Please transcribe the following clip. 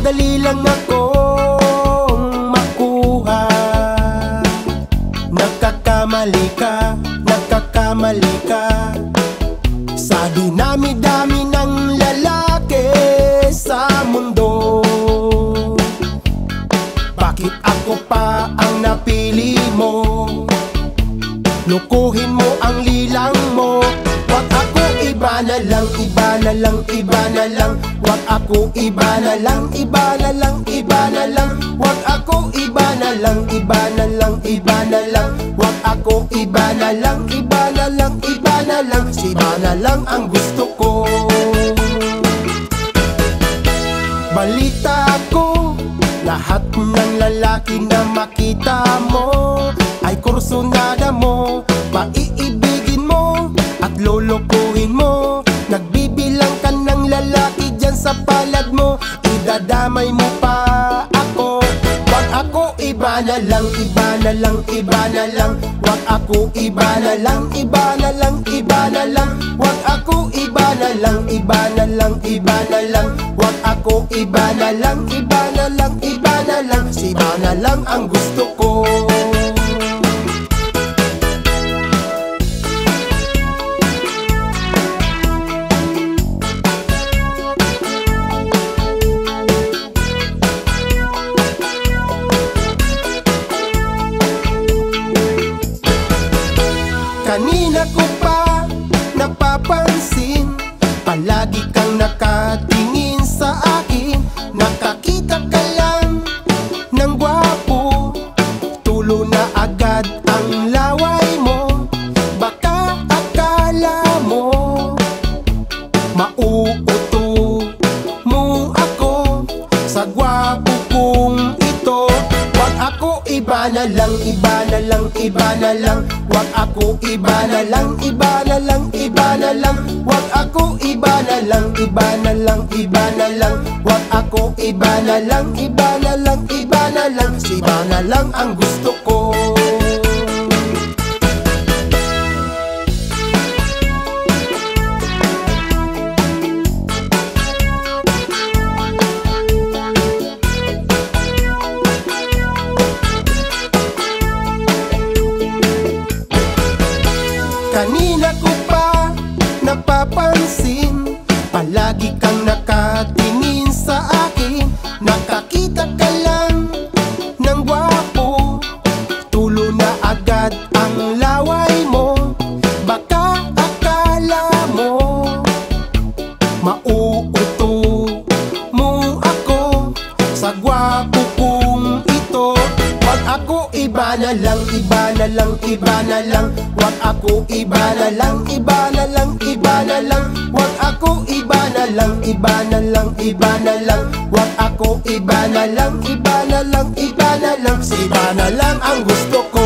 madali lang akong makuha. Nagkakamali ka, nagkakamali ka. Sa dinami-dami ng lalaki sa mundo, bakit ako pa ang napili mo? Lukuhin mo ang lilang mo. Wag ako, iba na lang, iba na lang, iba na lang. Wag ako, iba na lang, iba na lang, iba na lang. Wag ako, iba na lang, iba na lang, iba na lang. Wag ako, iba na lang, iba na lang, iba na lang. Iba na lang ang gusto ko. Balita ko, lahat ng lalaki na makita mo ay kursunada mo. Paiibigin mo at lulukuhin mo. Nagbibilang ka ng lalaki dyan sa palad mo. Idadamay mo pa ako. Wag ako, iba na lang, iba na lang, iba na lang. Wag ako, iba na lang, iba na lang, iba na lang. Wag ako, iba na lang, iba na lang, iba na lang. Wag ako, iba na lang, iba na lang, iba na lang. Iba na lang ang gusto ko. Kanina ko pa napapansin, palagi kang nakatingin sa akin. Nakakita ka lang ng gwapo, tulo na agad ang laway mo. Baka akala mo mauuto mo ako sa gwapo kong ito. Wag ako, iba na lang, iba na lang, iba na lang. Wag ako, iba na lang, iba na lang, iba na lang. Wag ako, iba na lang, iba na lang, iba na lang. Wag ako, iba na lang, iba na lang, iba na lang. Iba na lang ang gusto ko. Kanina ko pa napapansin, palagi kang nakatingin sa akin. Nakakita ka lang ng gwapo, tulo na agad ang laway mo. Baka akala mo mauuto mo ako sa gwapo kong ito. Wag ako, iba na lang, iba na lang, iba na lang. Wag ako, iba na lang, iba na lang, iba na lang. Wag ako, iba na lang, iba na lang, iba na lang. Wag ako, iba na lang, iba na lang, iba na lang. Iba na lang ang gusto ko.